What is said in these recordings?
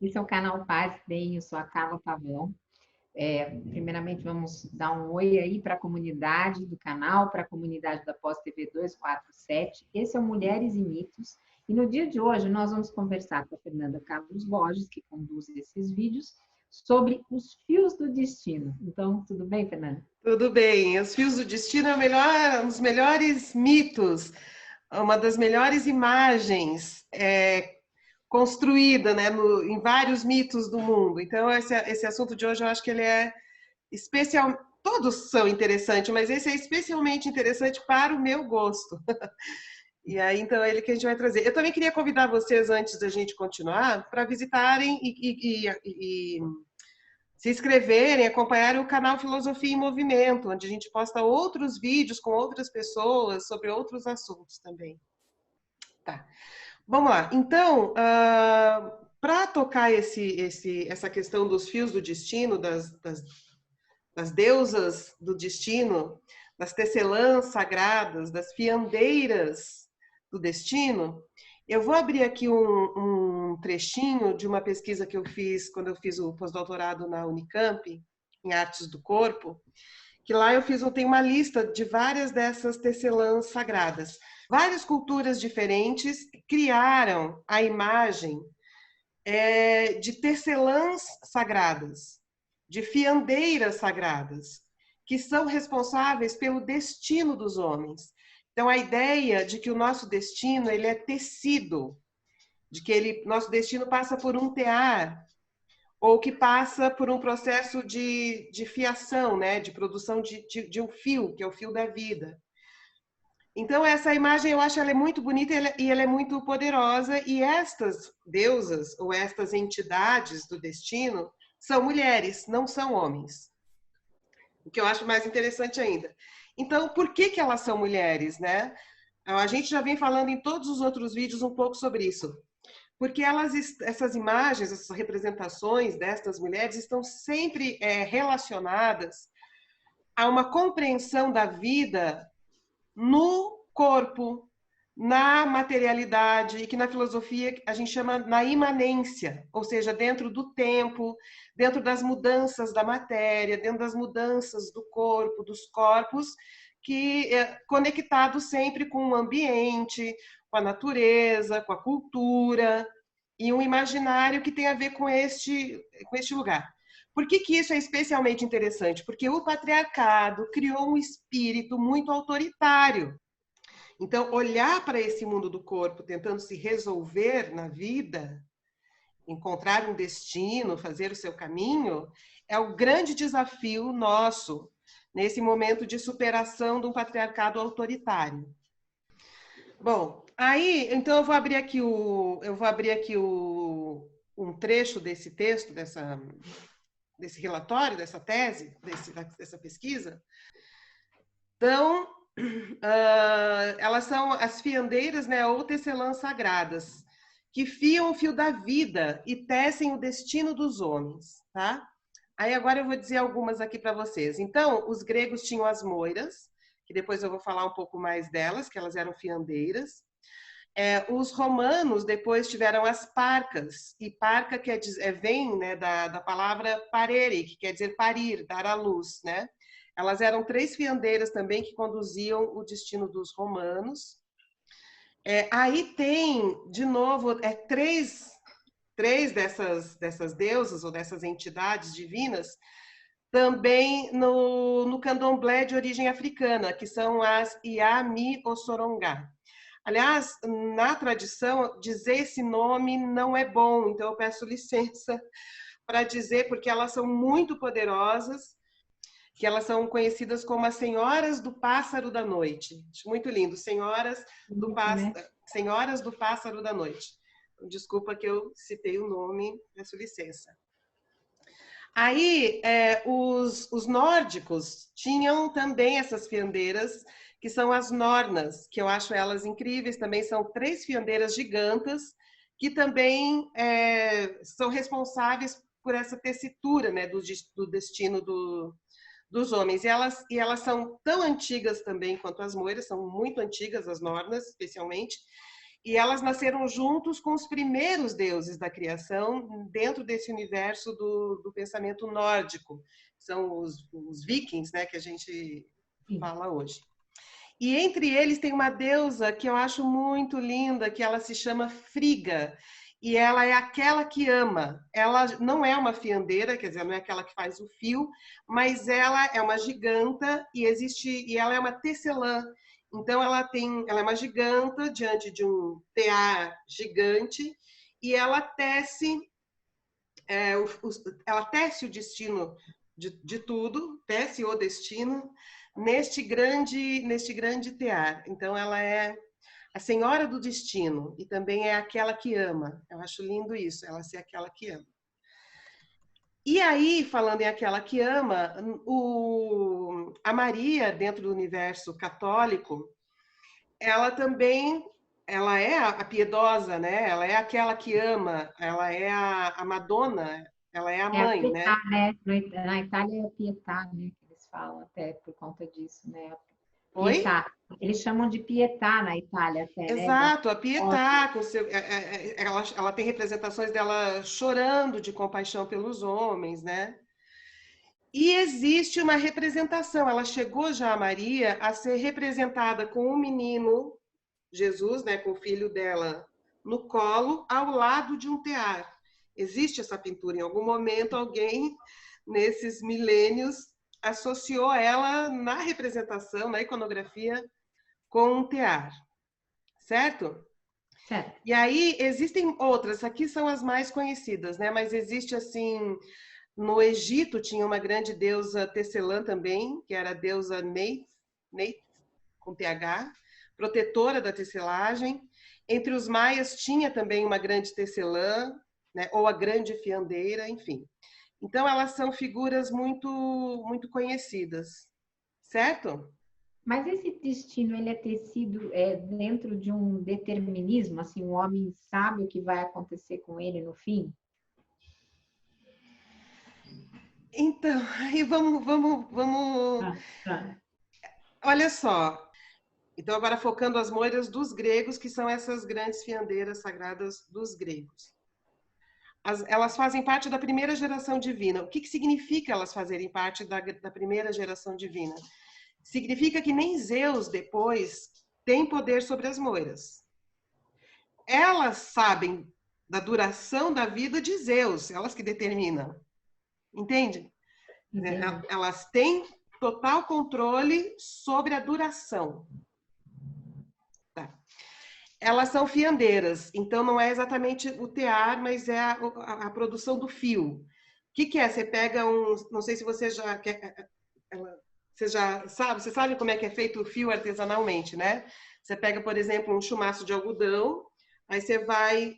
Esse é o canal Paz Bem, eu sou a Carla Pavão. Primeiramente, vamos dar um oi aí para a comunidade do canal, para a comunidade da Pós TV 247. Esse é o Mulheres e Mitos. E no dia de hoje, nós vamos conversar com a Fernanda Carlos Borges, que conduz esses vídeos, sobre os fios do destino. Então, tudo bem, Fernanda? Tudo bem. Os fios do destino é um dos melhores mitos, uma das melhores imagens construída, né, em vários mitos do mundo. Então, esse assunto de hoje eu acho que ele é especial. Todos são interessantes, mas esse é especialmente interessante para o meu gosto. E aí, então, é ele que a gente vai trazer. Eu também queria convidar vocês, antes da gente continuar, para visitarem e se inscreverem, acompanharem o canal Filosofia em Movimento, onde a gente posta outros vídeos com outras pessoas sobre outros assuntos também. Tá. Vamos lá. Então, para tocar essa questão dos fios do destino, das deusas do destino, das tecelãs sagradas, das fiandeiras do destino, eu vou abrir aqui um trechinho de uma pesquisa que eu fiz quando eu fiz o pós-doutorado na Unicamp, em Artes do Corpo, que lá eu tenho uma lista de várias dessas tecelãs sagradas. Várias culturas diferentes criaram a imagem de tecelãs sagradas, de fiandeiras sagradas, que são responsáveis pelo destino dos homens. Então, a ideia de que o nosso destino ele é tecido, de que nosso destino passa por um tear, ou que passa por um processo de fiação, né? De produção de um fio, que é o fio da vida. Então, essa imagem, eu acho ela é muito bonita e ela é muito poderosa, e estas deusas, ou estas entidades do destino, são mulheres, não são homens. O que eu acho mais interessante ainda. Então, por que elas são mulheres, né? A gente já vem falando em todos os outros vídeos um pouco sobre isso. Porque essas imagens, essas representações destas mulheres estão sempre relacionadas a uma compreensão da vida no corpo, na materialidade, e que na filosofia a gente chama na imanência, ou seja, dentro do tempo, dentro das mudanças da matéria, dentro das mudanças do corpo, dos corpos, que é conectado sempre com o ambiente, com a natureza, com a cultura, e um imaginário que tem a ver com este lugar. Por que isso é especialmente interessante? Porque o patriarcado criou um espírito muito autoritário. Então, olhar para esse mundo do corpo, tentando se resolver na vida, encontrar um destino, fazer o seu caminho, é o grande desafio nosso nesse momento de superação de um patriarcado autoritário. Bom, aí, então eu vou abrir aqui um trecho desse texto, desse relatório, dessa tese, dessa pesquisa. Então, elas são as fiandeiras, né, ou tecelãs sagradas, que fiam o fio da vida e tecem o destino dos homens, tá? Aí agora eu vou dizer algumas aqui para vocês. Então, os gregos tinham as moiras, que depois eu vou falar um pouco mais delas, que elas eram fiandeiras. Os romanos depois tiveram as parcas, e parca vem, né, da palavra parere, que quer dizer parir, dar à luz, né? Elas eram 3 fiandeiras também que conduziam o destino dos romanos. Aí tem, de novo, três dessas deusas ou dessas entidades divinas também no candomblé de origem africana, que são as Iami Ossorongá. Aliás, na tradição, dizer esse nome não é bom, então eu peço licença para dizer, porque elas são muito poderosas, que elas são conhecidas como as Senhoras do Pássaro da Noite. Acho muito lindo, Senhoras do Pássaro da Noite. Desculpa que eu citei o nome, peço licença. Aí, os nórdicos tinham também essas fiandeiras, que são as Nornas, que eu acho elas incríveis, também são 3 fiandeiras gigantas, que também são responsáveis por essa tessitura, né, do destino dos homens. E elas são tão antigas também quanto as moiras, são muito antigas, as Nornas, especialmente, E elas nasceram juntos com os primeiros deuses da criação, dentro desse universo do pensamento nórdico. São os vikings, né, que a gente fala hoje. E entre eles tem uma deusa que eu acho muito linda, que ela se chama Frigga. E ela é aquela que ama. Ela não é uma fiandeira, quer dizer, não é aquela que faz o fio, mas ela é uma giganta e ela é uma tecelã. Então ela é uma giganta diante de um tear gigante e ela tece o destino de tudo, tece o destino neste grande tear. Então ela é a senhora do destino e também é aquela que ama. Eu acho lindo isso, ela ser aquela que ama. E aí, falando em aquela que ama, a Maria, dentro do universo católico, ela é a piedosa, né? Ela é aquela que ama, ela é a Madonna, ela é a É a mãe, né? Pietà, né? Na Itália é Pietà, né? Que eles falam até por conta disso, né? Oi? Pietà. Eles chamam de Pietà na Itália até, né? Exato, a Pietà, ela tem representações dela chorando de compaixão pelos homens, né? E existe uma representação, ela chegou já, a Maria, a ser representada com o menino Jesus, né, com o filho dela no colo, ao lado de um tear. Existe essa pintura. Em algum momento, alguém, nesses milênios, associou ela na representação, na iconografia, com um tear. Certo? Certo. E aí, existem outras. Aqui são as mais conhecidas, né? Mas existe, assim... No Egito, tinha uma grande deusa Tecelã também, que era a deusa Neith, com TH, protetora da tecelagem. Entre os maias tinha também uma grande tecelã, né, ou a grande fiandeira, enfim. Então elas são figuras muito conhecidas, certo? Mas esse destino, ele é tecido dentro de um determinismo, assim, o homem sabe o que vai acontecer com ele no fim? Então, aí vamos. Tá. Olha só. Então, agora focando as moiras dos gregos, que são essas grandes fiandeiras sagradas dos gregos. Elas fazem parte da primeira geração divina. O que significa elas fazerem parte da primeira geração divina? Significa que nem Zeus, depois, tem poder sobre as moiras. Elas sabem da duração da vida de Zeus, elas que determinam. Entende? Entendi. Elas têm total controle sobre a duração. Tá. Elas são fiandeiras, então não é exatamente o tear, mas é a produção do fio. O que é? Você pega um... Não sei se você já... Você já sabe? Você sabe como é que é feito o fio artesanalmente, né? Você pega, por exemplo, um chumaço de algodão, aí você vai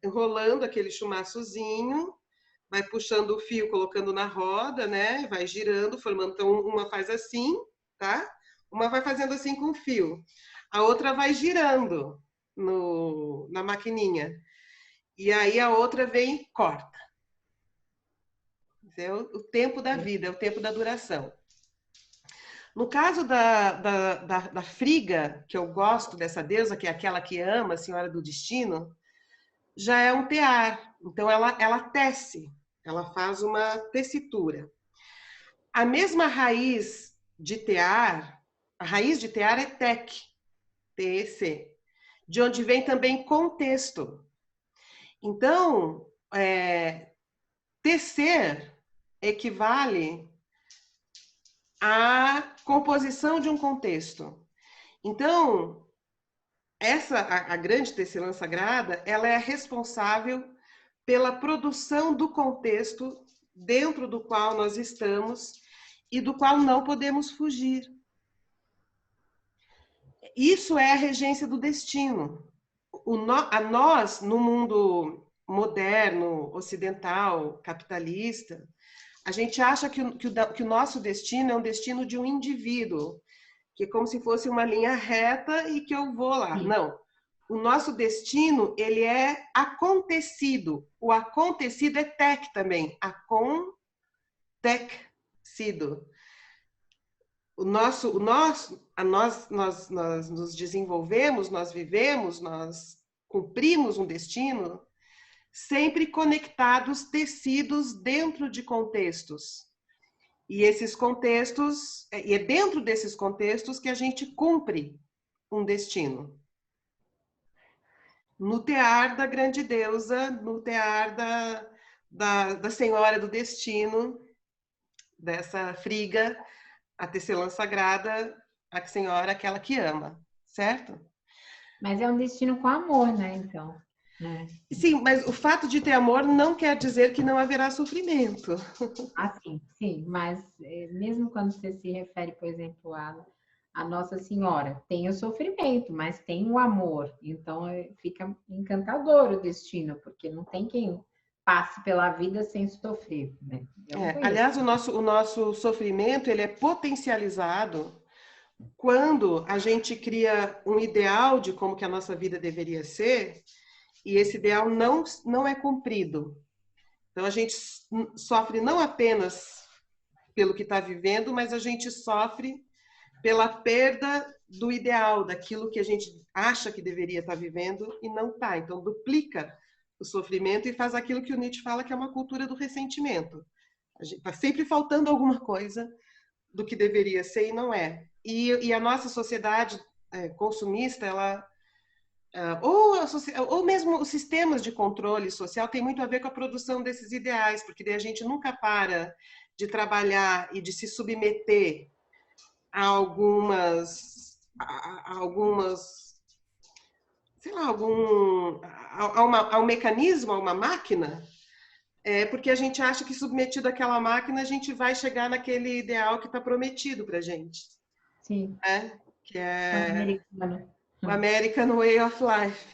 enrolando aquele chumaçozinho, vai puxando o fio, colocando na roda, né? Vai girando, formando. Então, uma faz assim, tá? Uma vai fazendo assim com o fio. A outra vai girando na maquininha. E aí a outra vem e corta. É o tempo da vida, é o tempo da duração. No caso da Frigga, que eu gosto dessa deusa, que é aquela que ama, a Senhora do Destino, já é um tear. Então ela tece, ela faz uma tessitura. A mesma raiz de tear, a raiz de tear é tec, TEC, de onde vem também contexto. Então, tecer equivale à composição de um contexto. Então, a grande tecelã sagrada, ela é responsável pela produção do contexto dentro do qual nós estamos e do qual não podemos fugir. Isso é a regência do destino. A nós, no mundo moderno, ocidental, capitalista, a gente acha que o nosso destino é um destino de um indivíduo, que é como se fosse uma linha reta e que eu vou lá. Sim. Não. O nosso destino, ele é acontecido. O acontecido é tec também. Acontecido. nós nos desenvolvemos, nós vivemos, nós cumprimos um destino sempre conectados, tecidos dentro de contextos. E esses contextos, e é dentro desses contextos que a gente cumpre um destino. No tear da grande deusa, no tear da senhora do destino, dessa Friga, a tecelã sagrada, a senhora, aquela que ama, certo? Mas é um destino com amor, né? Então, né? Sim, mas o fato de ter amor não quer dizer que não haverá sofrimento. Ah, sim, sim, mas mesmo quando você se refere, por exemplo, a Nossa Senhora, tem o sofrimento, mas tem o amor. Então fica encantador o destino, porque não tem quem passe pela vida sem sofrer, né? Eu não conheço. Aliás, o nosso sofrimento ele é potencializado quando a gente cria um ideal de como que a nossa vida deveria ser e esse ideal não é cumprido. Então, a gente sofre não apenas pelo que está vivendo, mas a gente sofre pela perda do ideal, daquilo que a gente acha que deveria estar vivendo e não está. Então, duplica o sofrimento e faz aquilo que o Nietzsche fala que é uma cultura do ressentimento. Está sempre faltando alguma coisa do que deveria ser e não é. E a nossa sociedade consumista, ela ou mesmo os sistemas de controle social tem muito a ver com a produção desses ideais, porque daí a gente nunca para de trabalhar e de se submeter a algumas sei lá, a um mecanismo, a uma máquina, porque a gente acha que submetido àquela máquina a gente vai chegar naquele ideal que está prometido para a gente. Sim, Né? Que sonho é americano. o American Way of Life.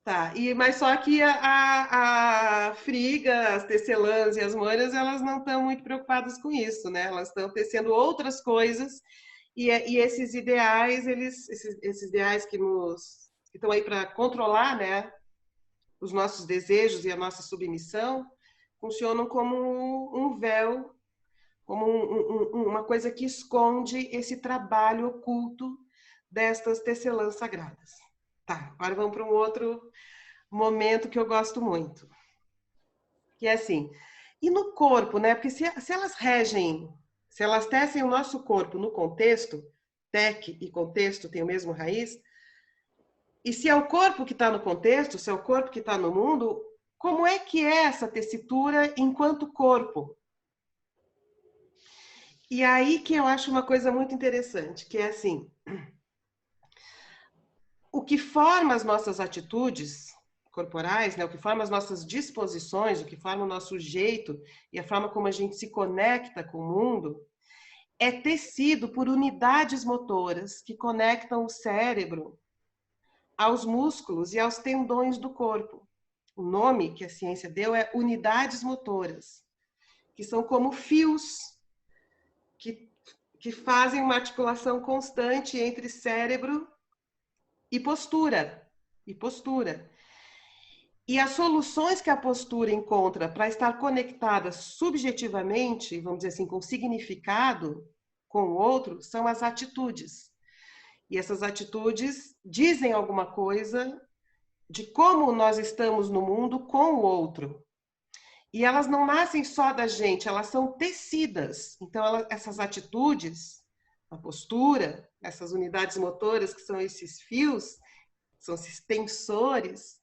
Tá, mas só que a Friga, as tecelãs e as moiras, elas não estão muito preocupadas com isso, né? Elas estão tecendo outras coisas e esses ideais, esses ideais que estão aí para controlar, né, os nossos desejos e a nossa submissão, funcionam como um véu, como uma coisa que esconde esse trabalho oculto destas tecelãs sagradas. Tá, agora vamos para um outro momento que eu gosto muito, que é assim, e no corpo, né? Porque se elas regem, se elas tecem o nosso corpo no contexto, tec e contexto têm o mesmo raiz, e se é o corpo que está no contexto, se é o corpo que está no mundo, como é que é essa tessitura enquanto corpo? E aí que eu acho uma coisa muito interessante, que é assim, o que forma as nossas atitudes corporais, né, o que forma as nossas disposições, o que forma o nosso jeito e a forma como a gente se conecta com o mundo, é tecido por unidades motoras que conectam o cérebro aos músculos e aos tendões do corpo. O nome que a ciência deu é unidades motoras, que são como fios que fazem uma articulação constante entre cérebro e postura. E postura. E as soluções que a postura encontra para estar conectada subjetivamente, vamos dizer assim, com significado com o outro, são as atitudes. E essas atitudes dizem alguma coisa de como nós estamos no mundo com o outro. E elas não nascem só da gente, elas são tecidas. Então, essas atitudes, a postura, essas unidades motoras, que são esses fios, são esses tensores,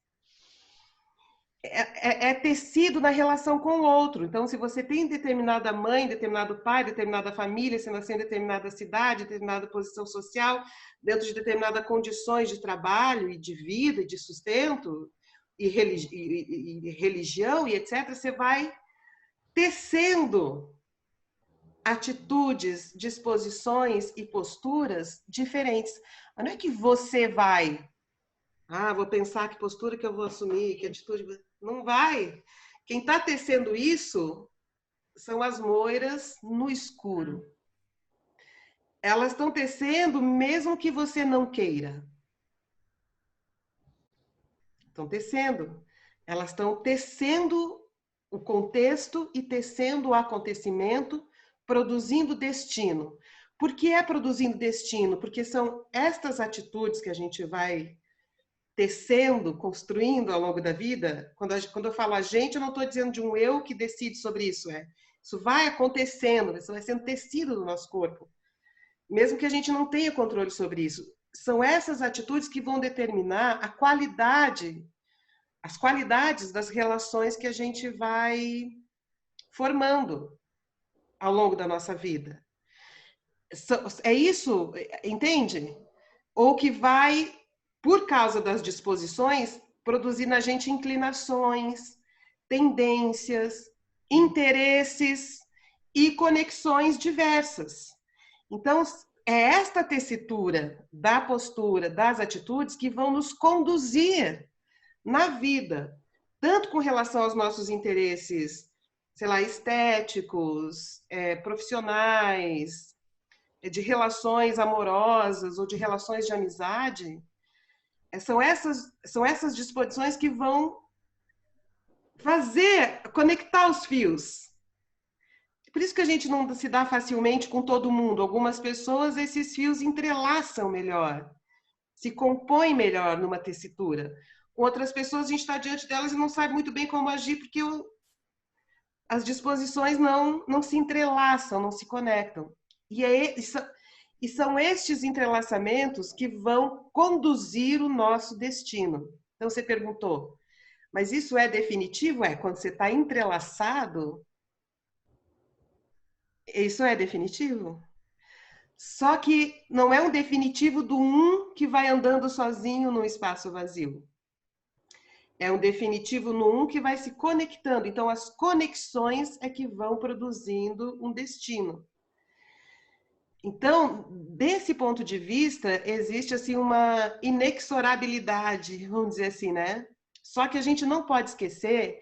é tecido na relação com o outro. Então, se você tem determinada mãe, determinado pai, determinada família, se nasceu em determinada cidade, determinada posição social, dentro de determinadas condições de trabalho e de vida e de sustento, e religião e etc., você vai tecendo atitudes, disposições e posturas diferentes. Mas não é que você vai, vou pensar que postura que eu vou assumir, que atitude. Não vai. Quem está tecendo isso são as moiras no escuro. Elas estão tecendo mesmo que você não queira. Estão tecendo. Elas estão tecendo o contexto e tecendo o acontecimento produzindo destino. Por que é produzindo destino? Porque são estas atitudes que a gente vai tecendo, construindo ao longo da vida. Quando eu falo a gente, eu não estou dizendo de um eu que decide sobre isso. Isso vai acontecendo, isso vai sendo tecido do nosso corpo. Mesmo que a gente não tenha controle sobre isso. São essas atitudes que vão determinar a qualidade, as qualidades das relações que a gente vai formando ao longo da nossa vida. É isso, entende? Ou que vai, por causa das disposições, produzir na gente inclinações, tendências, interesses e conexões diversas. Então, é esta tessitura da postura, das atitudes que vão nos conduzir na vida, tanto com relação aos nossos interesses, sei lá, estéticos, profissionais, de relações amorosas ou de relações de amizade. São essas disposições que vão conectar os fios. Por isso que a gente não se dá facilmente com todo mundo. Algumas pessoas, esses fios entrelaçam melhor, se compõem melhor numa tessitura. Com outras pessoas, a gente está diante delas e não sabe muito bem como agir, porque as disposições não se entrelaçam, não se conectam. E são estes entrelaçamentos que vão conduzir o nosso destino. Então, você perguntou, mas isso é definitivo? Quando você está entrelaçado, isso é definitivo? Só que não é um definitivo do um que vai andando sozinho num espaço vazio. É um definitivo no um que vai se conectando. Então, as conexões é que vão produzindo um destino. Então, desse ponto de vista, existe assim uma inexorabilidade, vamos dizer assim, né? Só que a gente não pode esquecer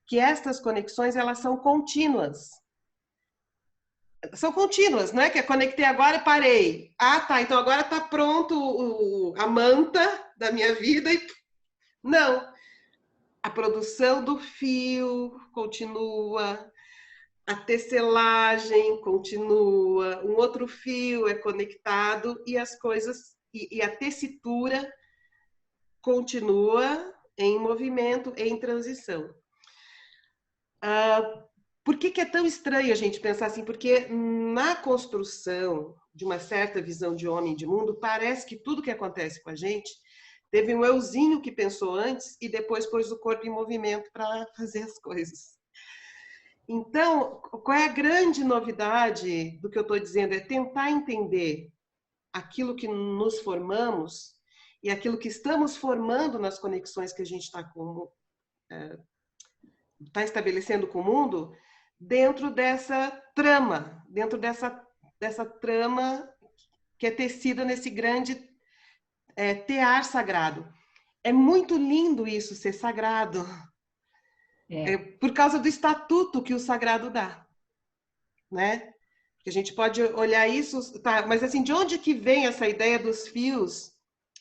que estas conexões, elas são contínuas. São contínuas, não é que eu conectei agora e parei. Ah, tá, então agora está pronto a manta da minha vida. Não. A produção do fio continua, a tecelagem continua, um outro fio é conectado e as coisas, e a tessitura continua em movimento, em transição. Por que é tão estranho a gente pensar assim? Porque na construção de uma certa visão de homem e de mundo, parece que tudo que acontece com a gente teve um euzinho que pensou antes e depois pôs o corpo em movimento para fazer as coisas. Então, qual é a grande novidade do que eu estou dizendo? É tentar entender aquilo que nos formamos e aquilo que estamos formando nas conexões que a gente está estabelecendo com o mundo dentro dessa trama, dessa trama que é tecida nesse grande tear sagrado. É muito lindo isso, ser sagrado. Por causa do estatuto que o sagrado dá, né? Que a gente pode olhar isso, tá, mas assim, de onde que vem essa ideia dos fios,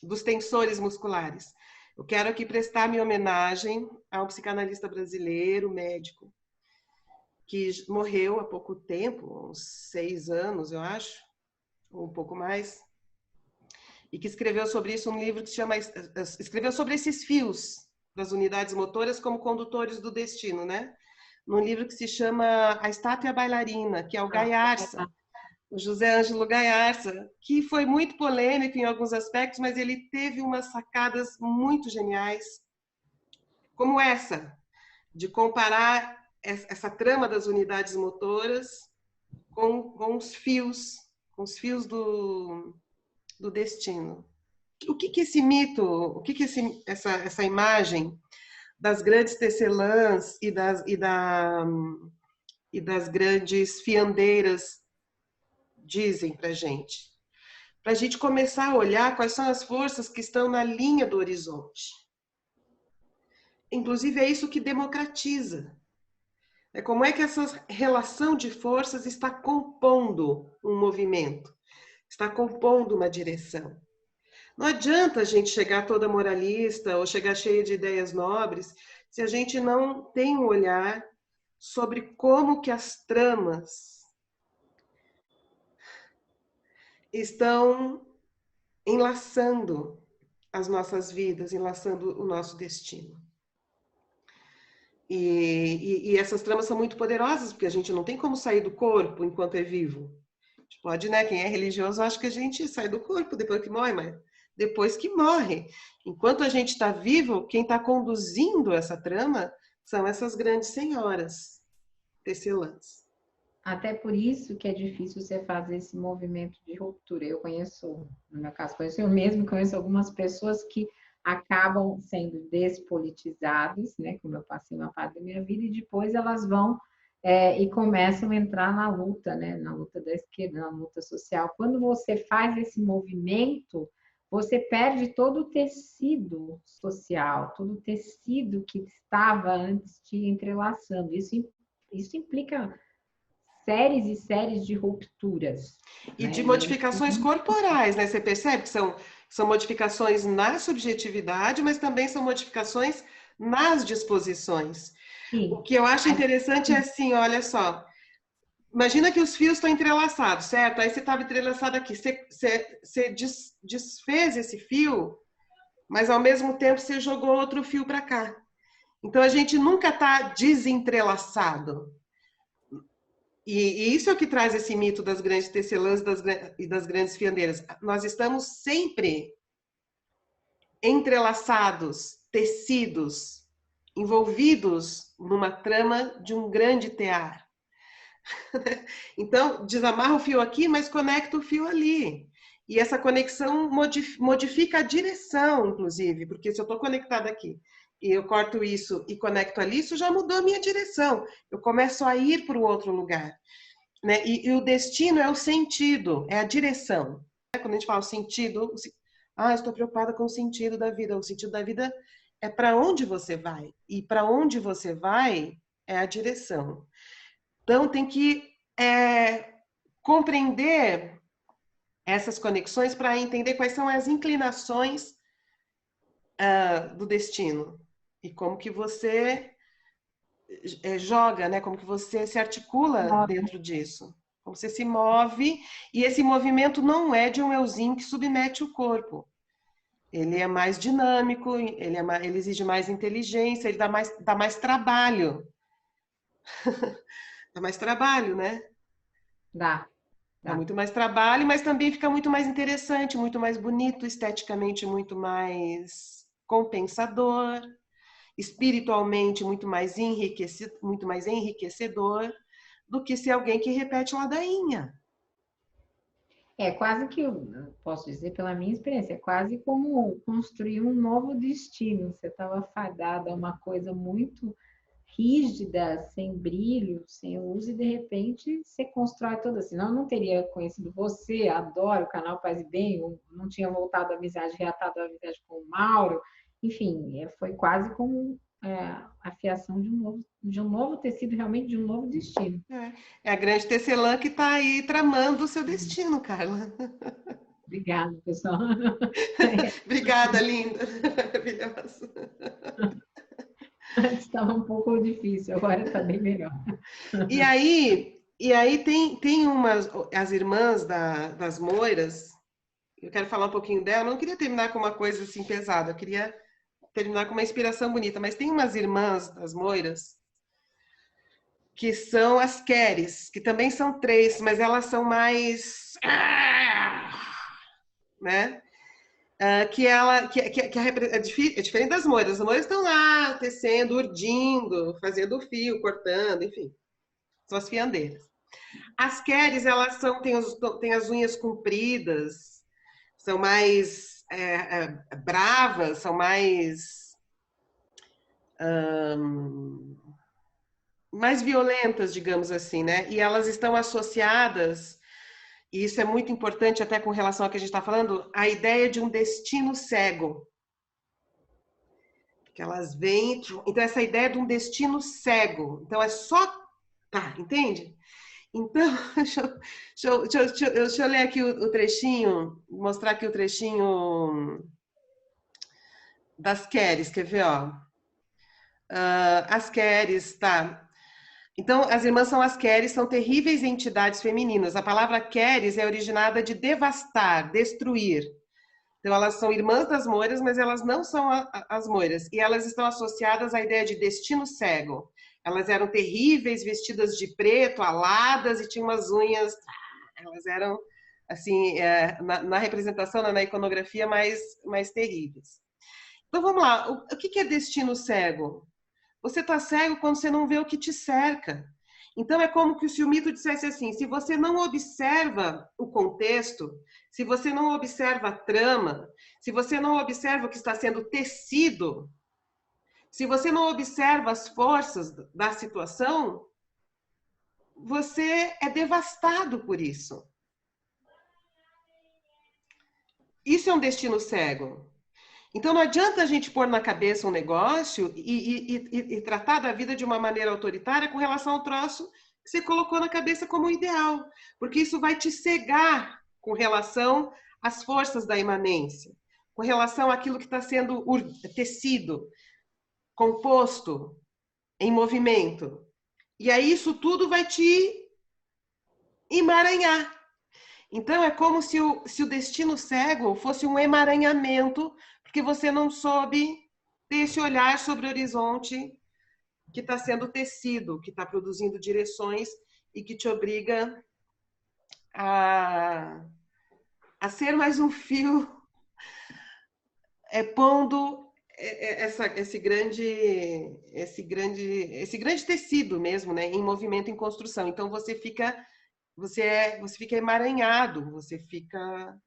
dos tensores musculares? Eu quero aqui prestar minha homenagem a um psicanalista brasileiro, médico, que morreu há pouco tempo, uns 6 anos, eu acho, ou um pouco mais, e que escreveu sobre isso um livro que se chama, escreveu sobre esses fios das unidades motoras como condutores do destino, né? Num livro que se chama A Estátua e a Bailarina, que é o Gaiarsa, o José Ângelo Gaiarsa, que foi muito polêmico em alguns aspectos, mas ele teve umas sacadas muito geniais, como essa, de comparar essa trama das unidades motoras com os fios do destino. O que esse mito, o que essa imagem das grandes tecelãs e das grandes fiandeiras dizem para a gente? Para a gente começar a olhar quais são as forças que estão na linha do horizonte. Inclusive, é isso que democratiza. É como é que essa relação de forças está compondo um movimento, está compondo uma direção. Não adianta a gente chegar toda moralista ou chegar cheia de ideias nobres se a gente não tem um olhar sobre como que as tramas estão enlaçando as nossas vidas, enlaçando o nosso destino. E essas tramas são muito poderosas, porque a gente não tem como sair do corpo enquanto é vivo. A gente pode, né? Quem é religioso acha que a gente sai do corpo depois que morre, mas depois que morre. Enquanto a gente está vivo, quem está conduzindo essa trama são essas grandes senhoras tecelãs. Até por isso que é difícil você fazer esse movimento de ruptura. Eu conheço, no meu caso, conheço eu mesmo, conheço algumas pessoas que acabam sendo despolitizadas, né? Como eu passei uma parte da minha vida, e depois elas vão e começam a entrar na luta, né? Na luta da esquerda, na luta social. Quando você faz esse movimento, você perde todo o tecido social, todo o tecido que estava antes te entrelaçando. Isso implica séries e séries de rupturas. E Né? de E é modificações corporais, né? Você percebe que são modificações na subjetividade, mas também são modificações nas disposições. O sim, que eu acho interessante é assim, olha só, imagina que os fios estão entrelaçados, certo? Aí você estava entrelaçado aqui, você desfez esse fio, mas ao mesmo tempo você jogou outro fio para cá. Então a gente nunca está desentrelaçado. E isso é o que traz esse mito das grandes tecelãs e das grandes fiandeiras. Nós estamos sempre entrelaçados, tecidos, envolvidos numa trama de um grande tear. Então, desamarra o fio aqui, mas conecta o fio ali. E essa conexão modifica a direção, inclusive, porque se eu estou conectada aqui e eu corto isso e conecto ali, isso já mudou a minha direção. Eu começo a ir para o outro lugar. Né? E o destino é o sentido, é a direção. Quando a gente fala o sentido, estou preocupada com o sentido da vida. O sentido da vida é para onde você vai. E para onde você vai é a direção. Então, tem que compreender essas conexões para entender quais são as inclinações do destino. E como que você joga, né? Como que você se articula dentro disso. Como você se move, e esse movimento não é de um euzinho que submete o corpo. Ele é mais dinâmico, ele exige mais inteligência, ele dá mais trabalho. Dá mais trabalho, né? dá. Dá muito mais trabalho, mas também fica muito mais interessante, muito mais bonito, esteticamente muito mais compensador, espiritualmente muito mais enriquecedor do que ser alguém que repete ladainha. É quase que, eu posso dizer pela minha experiência, é quase como construir um novo destino. Você estava fadada a uma coisa muito rígida, sem brilho, sem luz, e de repente você constrói tudo assim. Não, eu não teria conhecido você, adoro o canal Paz e Bem, eu não tinha voltado a amizade, reatado a amizade com o Mauro. Enfim, foi quase como a fiação de um novo tecido, realmente de um novo destino. É a grande tecelã que está aí tramando o seu destino, Carla. Obrigada, pessoal. Obrigada, linda. Maravilhosa. Antes estava um pouco difícil, agora está bem melhor. E aí tem as irmãs das Moiras, eu quero falar um pouquinho dela, eu não queria terminar com uma coisa assim pesada, eu queria terminar com uma inspiração bonita, mas tem umas irmãs das Moiras que são as Queres, que também são três, mas elas são mais, né? É diferente das Moiras. As Moiras estão lá tecendo, urdindo, fazendo o fio, cortando, enfim, são as fiandeiras. As Queres, elas têm as unhas compridas, são mais bravas, são mais violentas, digamos assim, né? E elas estão associadas, e isso é muito importante até com relação ao que a gente está falando, a ideia de um destino cego. Que elas vêm, então essa ideia de um destino cego, então é só, tá, entende? Então, deixa eu ler aqui o trechinho, mostrar aqui o trechinho das Queres, quer ver, ó? As Queres, tá? Então, as irmãs são as Keres, são terríveis entidades femininas. A palavra Keres é originada de devastar, destruir. Então, elas são irmãs das moiras, mas elas não são as moiras. E elas estão associadas à ideia de destino cego. Elas eram terríveis, vestidas de preto, aladas e tinham umas unhas. Elas eram, assim, na representação, na iconografia, mais terríveis. Então, vamos lá. O que é destino cego? Você está cego quando você não vê o que te cerca. Então, é como se o mito dissesse assim, se você não observa o contexto, se você não observa a trama, se você não observa o que está sendo tecido, se você não observa as forças da situação, você é devastado por isso. Isso é um destino cego. Então, não adianta a gente pôr na cabeça um negócio e tratar da vida de uma maneira autoritária com relação ao troço que você colocou na cabeça como ideal, porque isso vai te cegar com relação às forças da imanência, com relação àquilo que está sendo tecido, composto, em movimento. E aí isso tudo vai te emaranhar. Então, é como se o destino cego fosse um emaranhamento, porque você não soube ter esse olhar sobre o horizonte que está sendo tecido, que está produzindo direções e que te obriga a ser mais um fio pondo esse grande tecido mesmo, né, em movimento, em construção. Então, você fica emaranhado, você fica...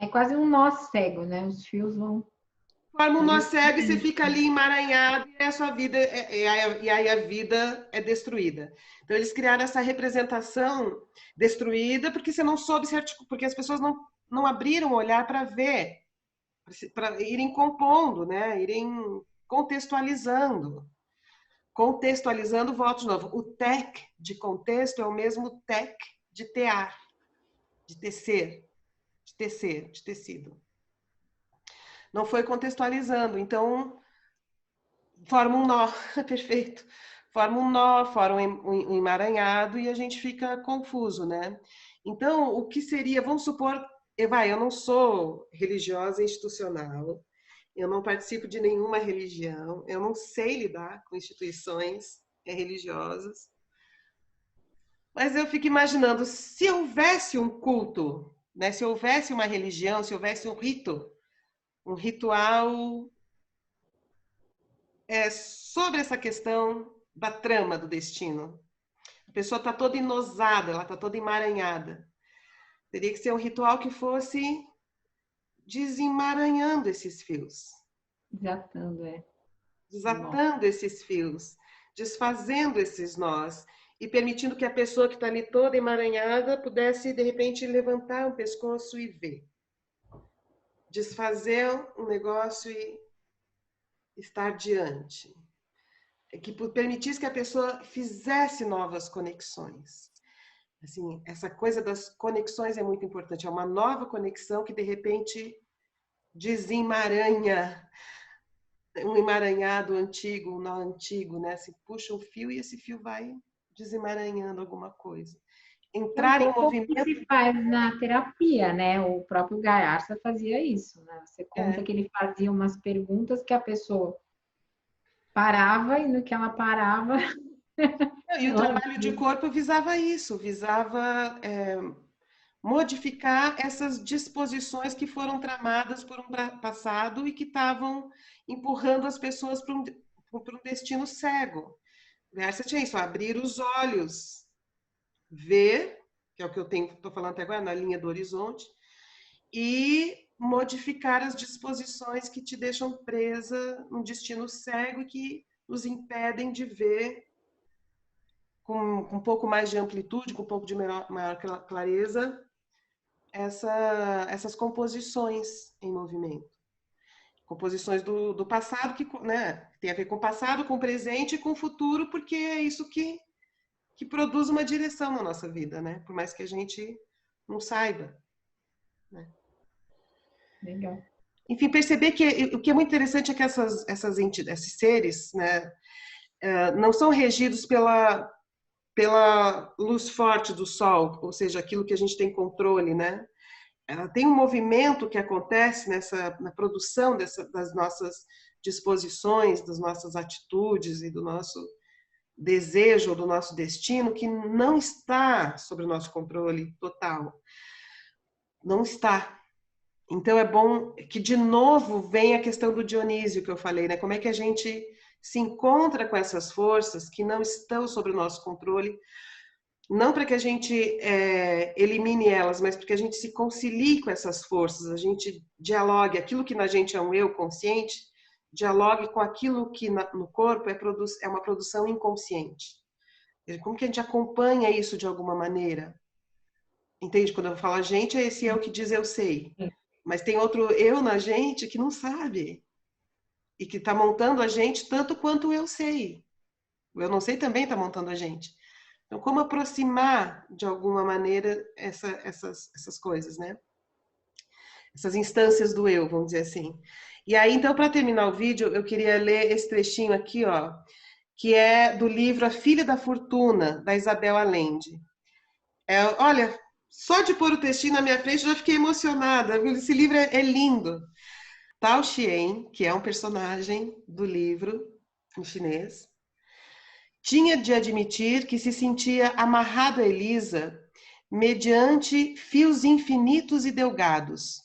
É quase um nó cego, né? Os fios vão... Forma um Por nó isso cego e você fica ali emaranhado e a sua vida, e aí a vida é destruída. Então, eles criaram essa representação destruída porque você não soube se articular, porque as pessoas não abriram o olhar para ver, para irem compondo, né? Irem contextualizando. Contextualizando, volto de novo. O tec de contexto é o mesmo tec de tear, de tecer, de tecido. Não foi contextualizando, então forma um nó, perfeito. Forma um nó, forma um emaranhado e a gente fica confuso, né? Então, o que seria, vamos supor, eu não sou religiosa institucional, eu não participo de nenhuma religião, eu não sei lidar com instituições religiosas, mas eu fico imaginando, se houvesse um culto, né? Se houvesse uma religião, se houvesse um ritual sobre essa questão da trama do destino. A pessoa está toda enosada, ela está toda emaranhada. Teria que ser um ritual que fosse desemaranhando esses fios. Desatando, Desatando esses fios, desfazendo esses nós e permitindo que a pessoa que está ali toda emaranhada pudesse, de repente, levantar o pescoço e ver. Desfazer um negócio e estar diante. Que permitisse que a pessoa fizesse novas conexões. Assim, essa coisa das conexões é muito importante. É uma nova conexão que, de repente, desemaranha um emaranhado antigo, um nó antigo, né? Se puxa um fio e esse fio vai desemaranhando alguma coisa. É um Entrar em pouco o que movimento... se faz na terapia, né? O próprio Gaiarsa fazia isso, né? Você conta que ele fazia umas perguntas que a pessoa parava e no que ela parava... E o trabalho de corpo visava isso, visava modificar essas disposições que foram tramadas por um passado e que estavam empurrando as pessoas para um destino cego. Você tinha isso, abrir os olhos, ver, que é o que eu estou falando até agora, na linha do horizonte, e modificar as disposições que te deixam presa num destino cego e que nos impedem de ver com um pouco mais de amplitude, com um pouco de maior clareza, essas composições em movimento. Composições do passado, que, né, tem a ver com o passado, com o presente e com o futuro, porque é isso que produz uma direção na nossa vida, né? Por mais que a gente não saiba. Né? Legal. Enfim, perceber que o que é muito interessante é que esses seres, né, não são regidos pela luz forte do sol, ou seja, aquilo que a gente tem controle, né? Ela tem um movimento que acontece na produção das nossas disposições, das nossas atitudes e do nosso desejo, do nosso destino, que não está sob o nosso controle total. Não está. Então é bom que, de novo, vem a questão do Dionísio que eu falei, né? Como é que a gente se encontra com essas forças que não estão sob o nosso controle, não para que a gente elimine elas, mas para que a gente se concilie com essas forças, a gente dialogue, aquilo que na gente é um eu consciente, dialogue com aquilo que no corpo é uma produção inconsciente. Como que a gente acompanha isso de alguma maneira? Entende? Quando eu falo a gente, é esse eu que diz eu sei. Mas tem outro eu na gente que não sabe. E que está montando a gente tanto quanto eu sei. O eu não sei também está montando a gente. Então, como aproximar, de alguma maneira, essas coisas, né? Essas instâncias do eu, vamos dizer assim. E aí, então, para terminar o vídeo, eu queria ler esse trechinho aqui, ó, que é do livro A Filha da Fortuna, da Isabel Allende. Olha, só de pôr o textinho na minha frente, eu já fiquei emocionada. Esse livro é lindo. Tao Xian, que é um personagem do livro, em chinês, tinha de admitir que se sentia amarrado a Elisa mediante fios infinitos e delgados,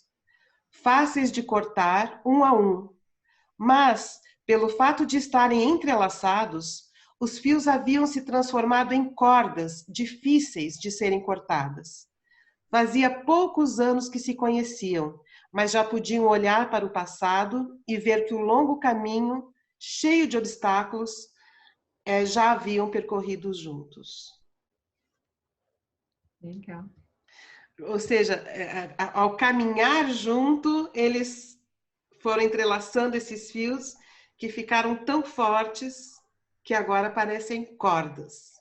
fáceis de cortar um a um, mas, pelo fato de estarem entrelaçados, os fios haviam se transformado em cordas difíceis de serem cortadas. Fazia poucos anos que se conheciam, mas já podiam olhar para o passado e ver que o longo caminho, cheio de obstáculos, já haviam percorrido juntos. Legal. Ou seja, ao caminhar junto, eles foram entrelaçando esses fios que ficaram tão fortes que agora parecem cordas.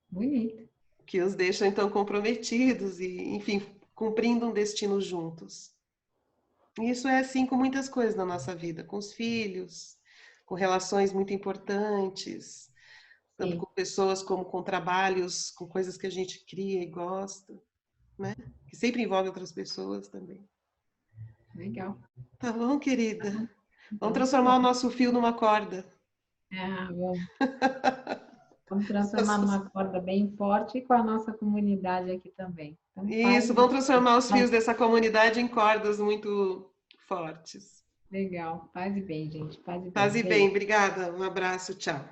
Bonito. Que os deixam então comprometidos e, enfim, cumprindo um destino juntos. E isso é assim com muitas coisas na nossa vida, com os filhos, com relações muito importantes, tanto com pessoas como com trabalhos, com coisas que a gente cria e gosta, né? Que sempre envolve outras pessoas também. Legal. Tá bom, querida? Vamos Então, tá transformar o bom. nosso fio numa corda. Vamos. Vamos transformar numa corda bem forte e com a nossa comunidade aqui também. Então, Isso, vamos transformar os fios dessa comunidade em cordas muito fortes. Legal. Paz e bem, gente. Paz e bem. Paz e Beijo. bem, obrigada. Um abraço, tchau.